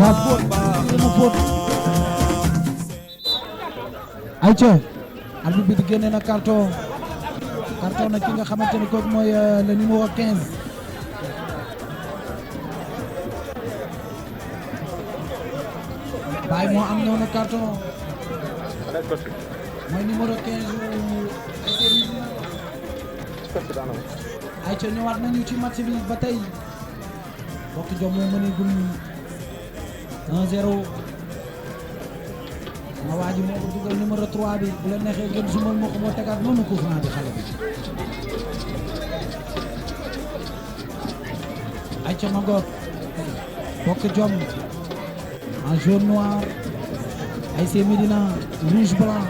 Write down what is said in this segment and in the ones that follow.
fóot ayca arbitre bi di génne na carton nag ki nga xamante ni kooku mooy le numéro 15 Baye moo am noonu carton mooy numéro 15 ayca ñëwaat nañu ci match bi ba tey bokk jom moo mëne gum 1-0 ma waa ji moo ko dugal numéro 3 bi bu la neexee ngeen sumal moo ko moo tegaat noonu coup franc bi xale bi ayca ma ngoog bokk jom en jaune noir ASC Médina rouge blanc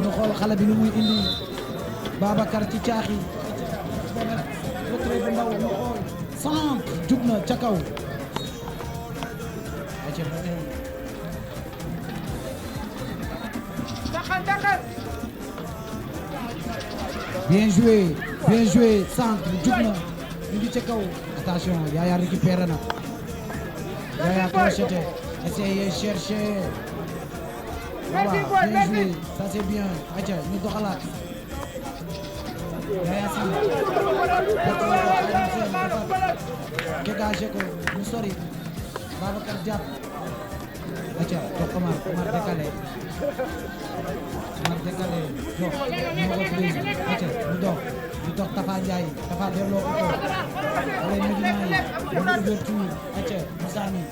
ñu xool xale bi lu muy indi Babacar ci caaxi benn retrait bu ndaw ñu xool centre jub na ca kaw ayca ba tey bien joué centre jub na ñu ngi ca kaw attention Yaya récupéré na Yaya crocheté essayé chercher voilà bien joué ça c'est bien ayca ñu doxalaat Yaya si dégagé ko mu sori Babacar jàpp ayca jox Omar décalé jox numéro 13 ayca mu dox Tafa Ndiaye Tafa delloo ko ko wala Medina yi mu ouverture ayca Moussa mi mu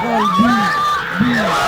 xool bii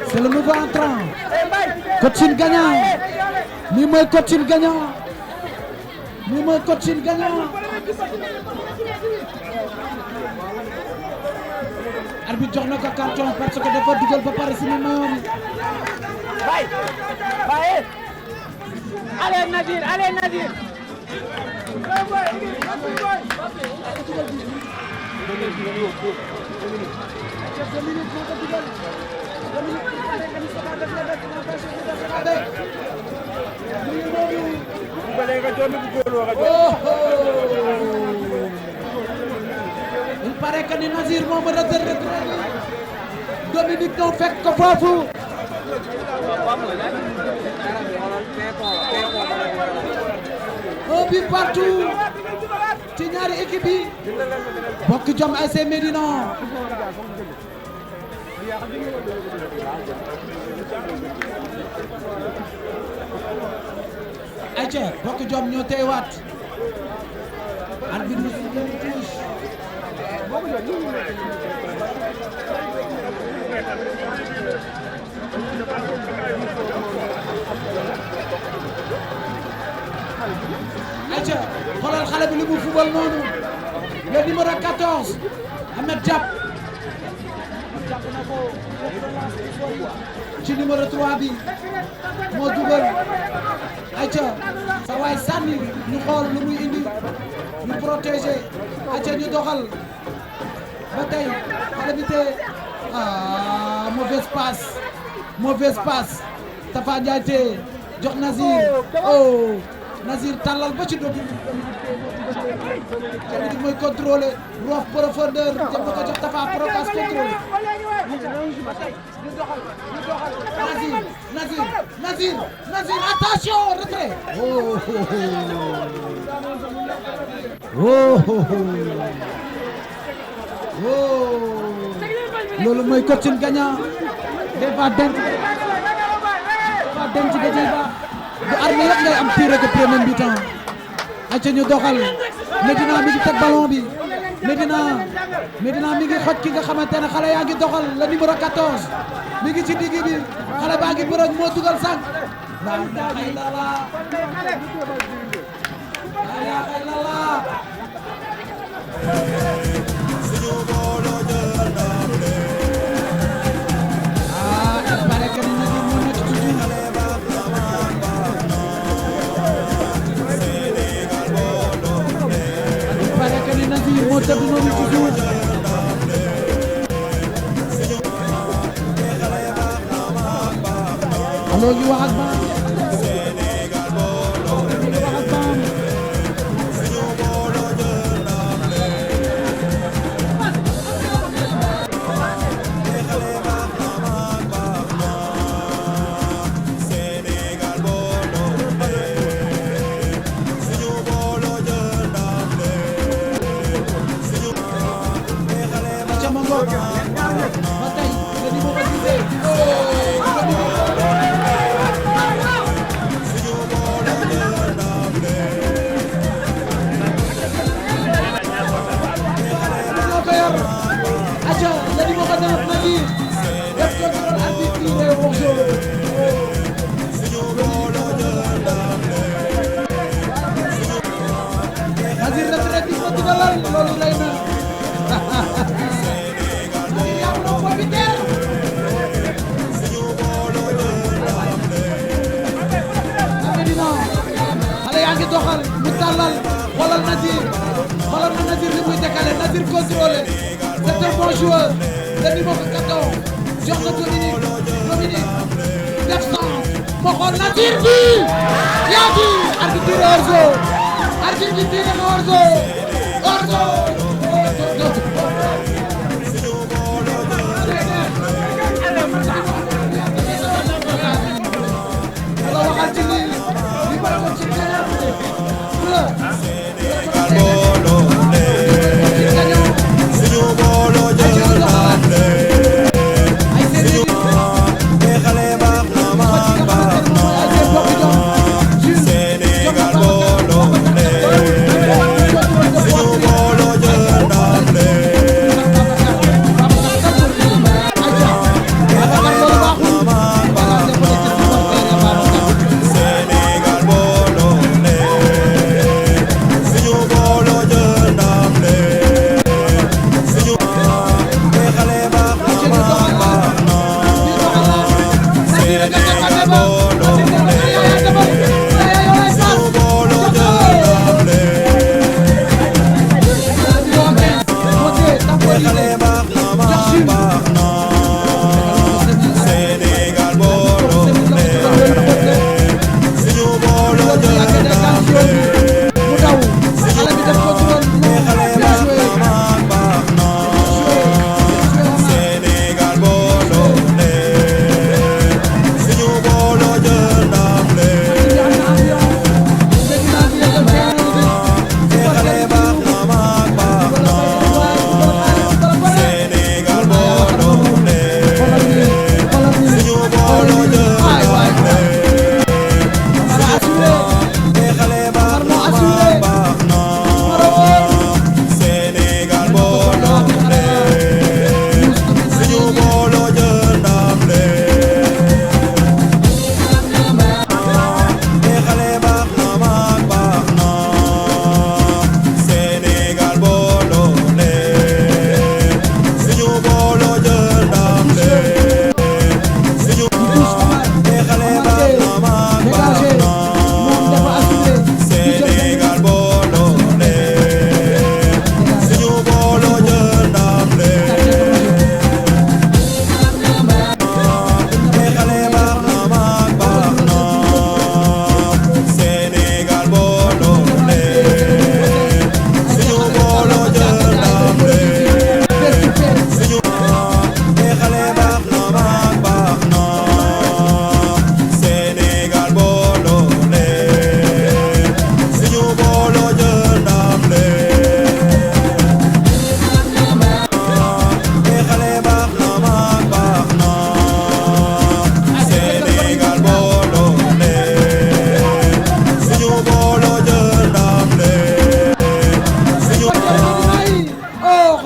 c'est le nouveau entrant coaching gagnant mi mooy coaching gagnant arbitre jox na ko carton parce que dafa dugal ba pare si mi mayoon allez Nadir il paraît que ni Nazir moom a retraité Dominique ñoo fekk ko foofu un but partout ci ñaari équipe yi bokk jom ASC Médina ayca bokk jom ñoo teewaat arbitre bi touche ayca xoolal xale bi li mu fubal noonu le numéro 14 Ahmed Diap jàpp na ko ci numéro 3 bi moo dugal ayca sa waay sànni ñu xool lu muy indi ñu protégé ayca ñu doxal ba tey xale bi tee mauvaise passe Tafa Ndiaye tee jox Nazir Nazir tàllal ba ci dootu tamit mooy contrôlé roof profondeur jëm na ko jox Tafa prokas contrôlé Nazir attention retrait loolu mooy coaching gagnant dafa denc ga ci ba bu armé rek ngay am tiré de premier mi-temps acca ñu doxal Medina mi ngi teg ballon bi Medina mi ngi xoj ki nga xamante ne xale yaa ngi doxal le numéro 14 mi ngi ci digg bi xale baa ngi bërëg moo dugal sànq la ilaha illallah la ilaha illallah il paraît que ni Nazir moo nekk ci suuf il paraît que ni Nazir moo tëdd noonu ci suuf allo ñu wax ak Bam loolu lay na Medina xale yaa ngi doxal mu tàllal xoolal na Nazir li muy décalé Nazir contrôlé c'est un bon joueur le numéro 14 jox na Dominique def sens moo xool Nazir bi yaa ngi arbitre orzo Sénégal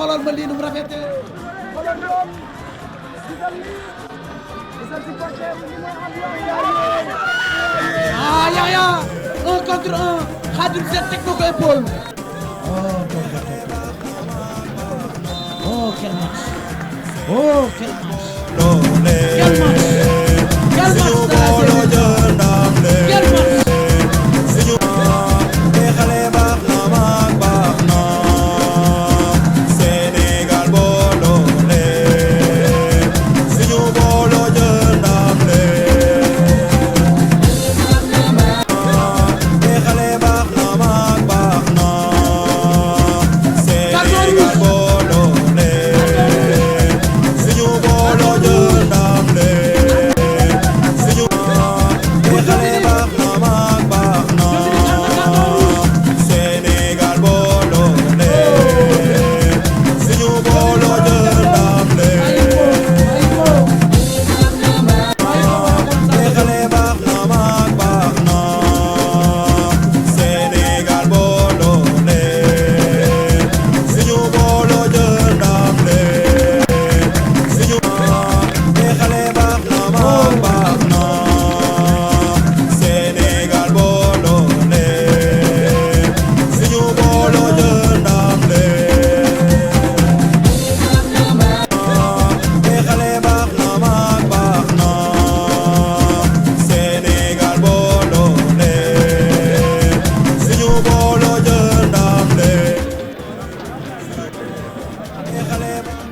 xoolal ma lii nu mu rafetee. ah Yaya 1 contre 1 Khadim Sène teg na ko épaule. oh quel match. oh quel match. quel match. quel match quel match.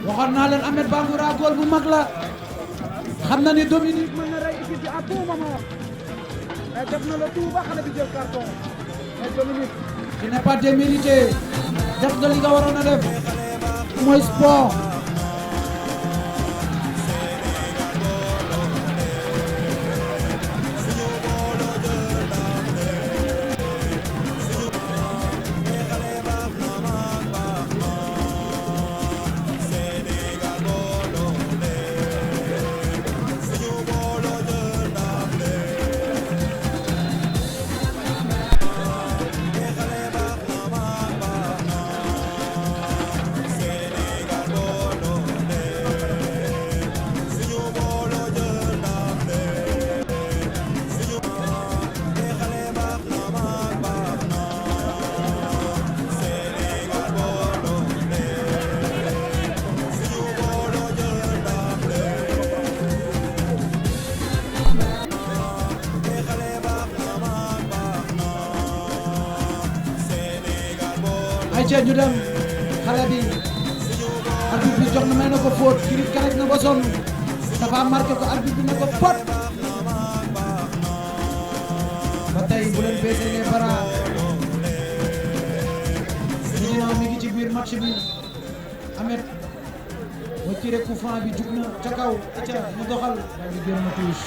waxoon naa leen Ahmed Bangoura góol bu mag la xam na ni Dominique mën na rey équipe bi à tout moment mais def na la tout ba xale bi jël carton mais Dominique il n'est pas démérité def nga li nga waroon a def mooy sport. ay ca ñu dem xale bi arbitre bi jox na may na ko faute Chérif karaj na ba sonn dafa marqué ko arbitre bi na ko pot ba tey bu leen baissé les bras Médina mi ngi ci biir match bi Ahmed moo tiré coup franc bi jug na ca kaw ca mu doxal daal di génn touche.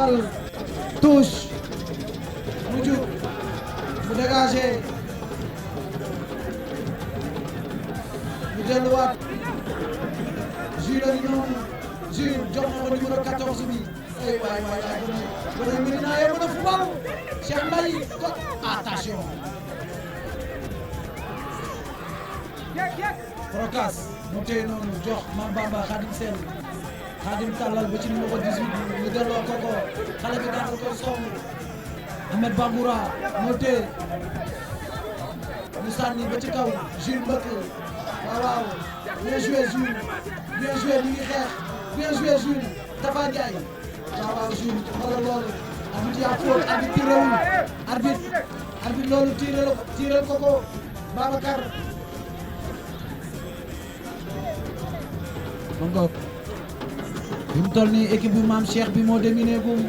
Al touche mu jug mu dégagé mu delluwaat Jules la ñoom Jules jox na ko numéro 14 bi ay waay waay waay gone Médina yee mën a football Cheikh Mbaye ko attention Procas mu téye noonu jox Mame Bamba Khadim Sène Khadim tàllal ba ci numéro 18 ñu delloo ko xale bi daal koy song Ahmed Bangoura moo téye ñu sànni ba ci kaw Jules mbëkk waaw waaw bien joué Jules bien joué ñu ngi xeex bien joué Jules Tafa Ndiaye waaw waaw Jules xoolal loolu arbitre yaa faute arbitre tirewul arbitre loolu tirel ko Babacar ma ngoog bi mu toll nii équipe bu Mame Cheikh bi moo dominé gum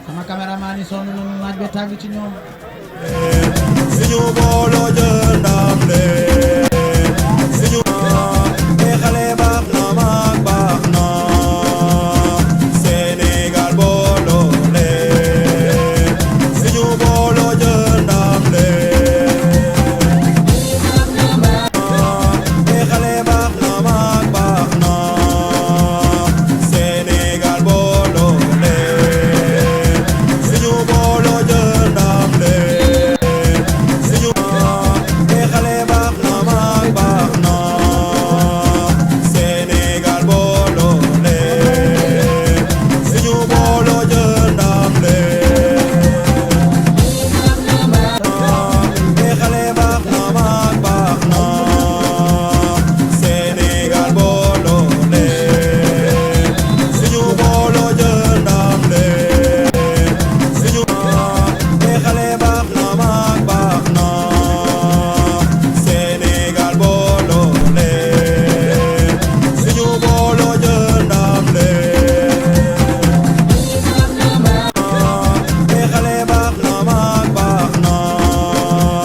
sama caméraman yi sonn nañu naaj be tàng ci ñoom suñu booloo jël ndam le suñu xale baax na mag baax na Sénégal booloo le suñu booloo jël ndam le xale baax na mag baax na Sénégal booloo le suñu booloo jël ndam le xale baax na mag baax na Sénégal booloo le suñu booloo jël ndam le xale baax na mag baax na Sénégal booloo le suñu booloo jël ndam le suñu xale baax na mag baax na Sénégal booloo le suñu booloo jël ndam le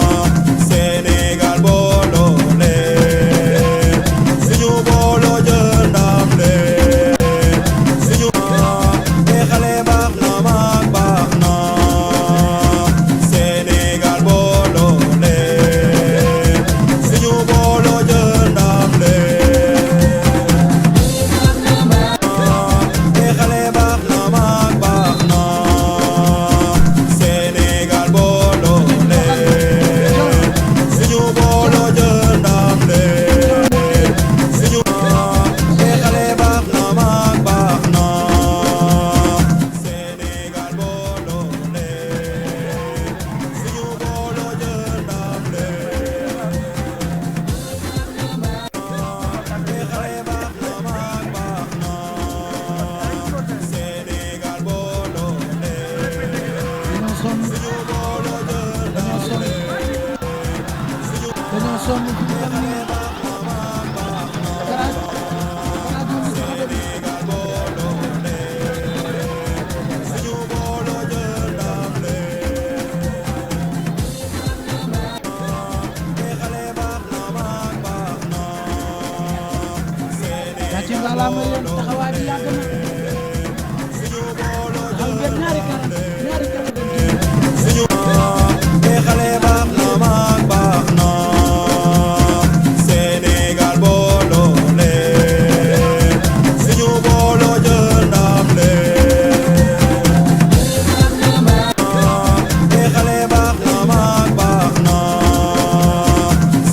xale baax na mag baax na Sénégal booloo le suñu booloo jël ndam le suñu xale baax na mag baax na Sénégal booloo le suñu booloo jël ndam le xale baax na mag baax na Sénégal booloo le suñu booloo jël ndam le suñu xale baax na mag baax na Sénégal booloo le suñu booloo jël ndam le xale baax na mag baax na Sénégal booloo le dañoo sonn suñu booloo jël dañoo sonn dañoo sonn fi mu toll nii garage bi ci côté bi Sénégal booloo le suñu booloo jël ndam le xale baax na mag baax na gàcce ngalaama yéen taxawaay bi yàgg na taxaw ngeen ñaari kanam suñu xale baax na mag baax na Sénégal booloo le suñu booloo jël ndam le xale baax na mag baax na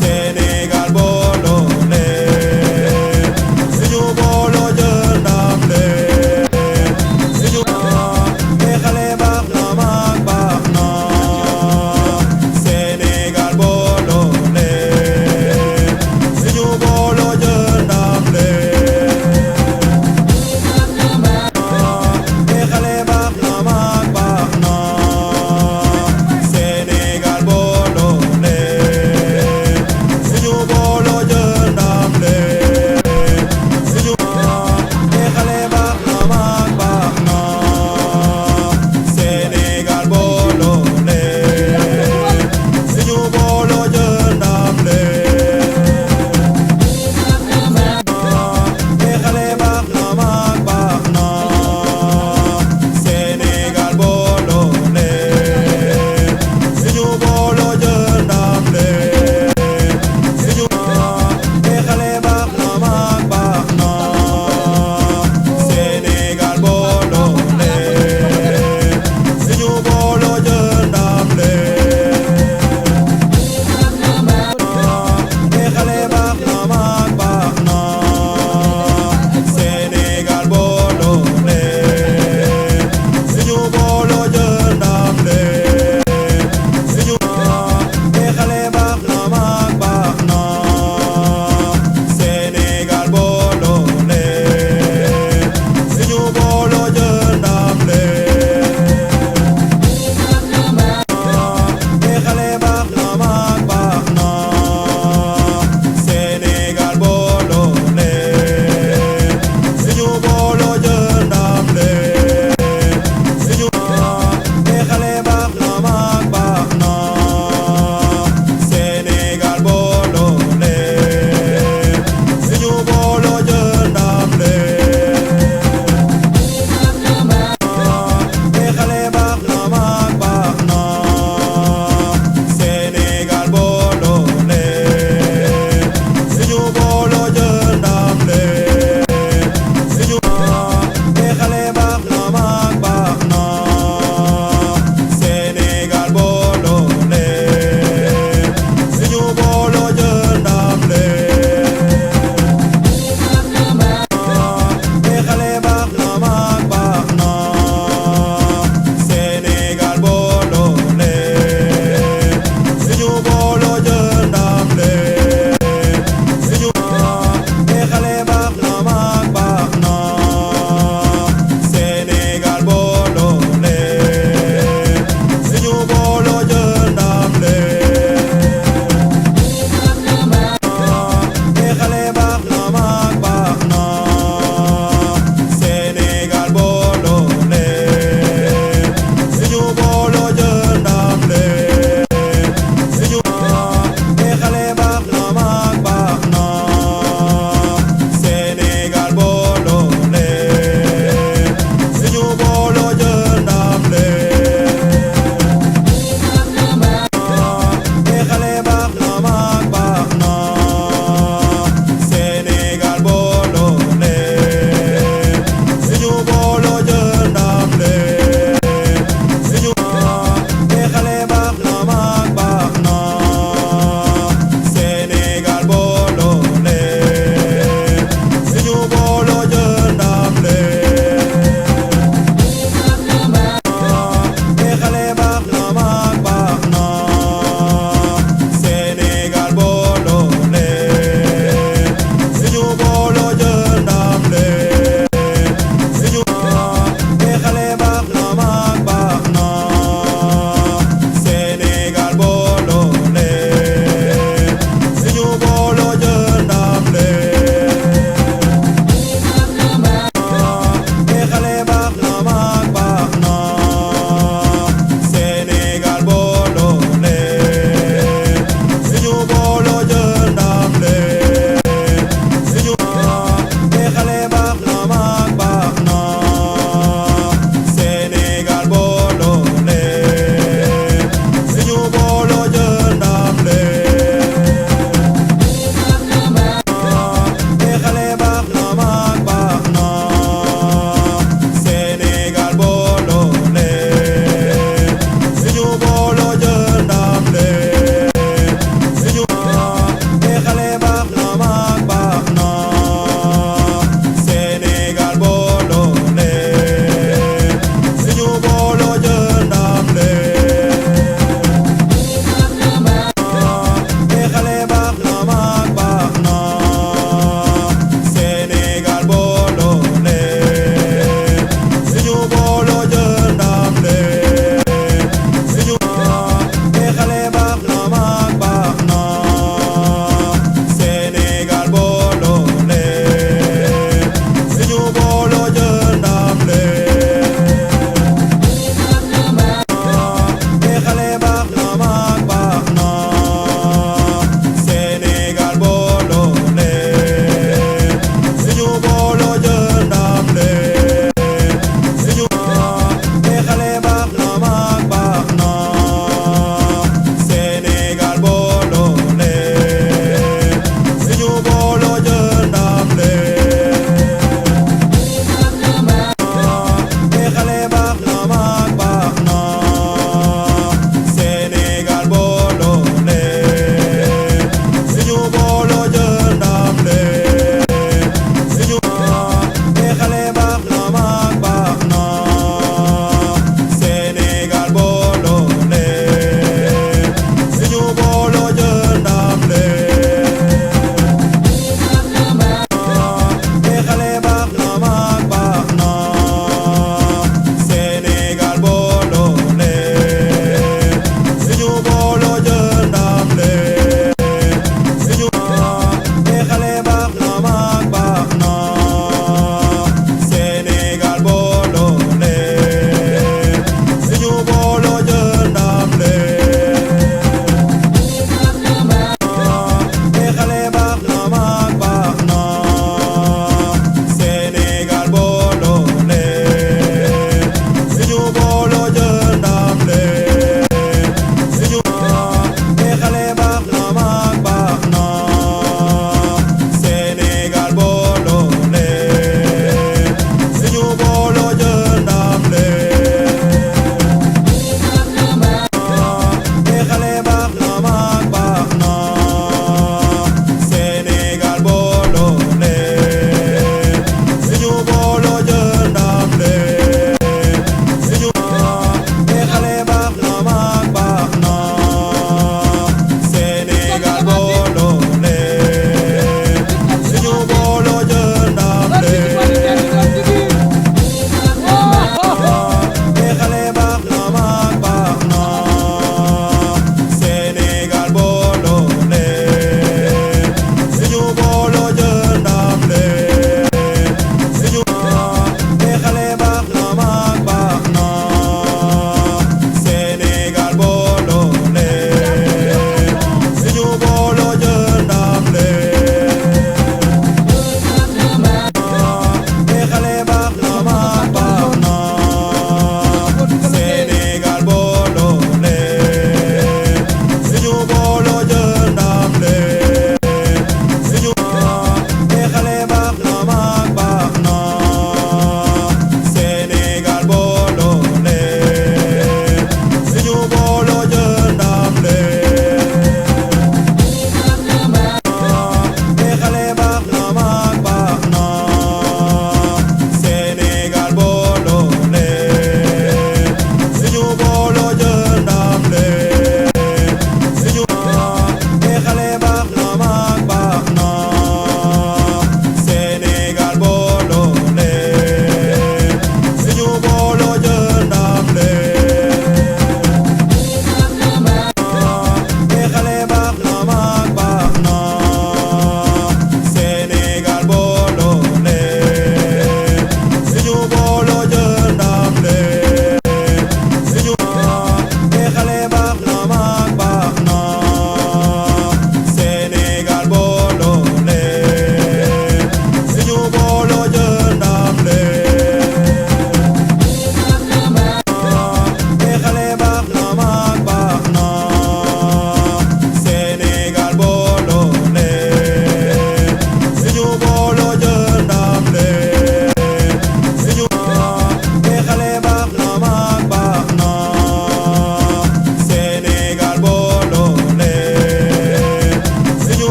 Sénégal booloo le suñu booloo jël ndam le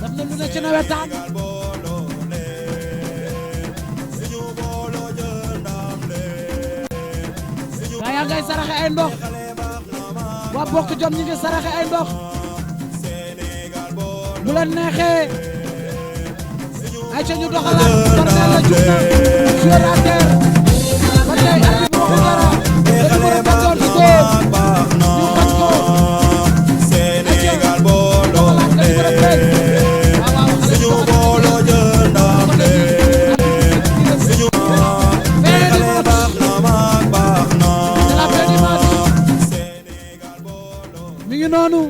daf na lu ne ci nawetaan gaa yaa ngay saraxe ay ndox waa bokk jom ñi ngi saraxe ay ndox bu leen neexee ay ca ñu doxalaat Kornel la jug na joueur à terre ba tey arbitre bi waxu dara dañu war a tàggoon ci góor ñu xañ ko Sénégal booloo leen suñu booloo jël ndam leen suñu xale baax na mag baax na Sénégal booloo mi ngi noonu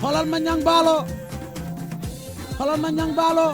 xoolal ma ñang baalo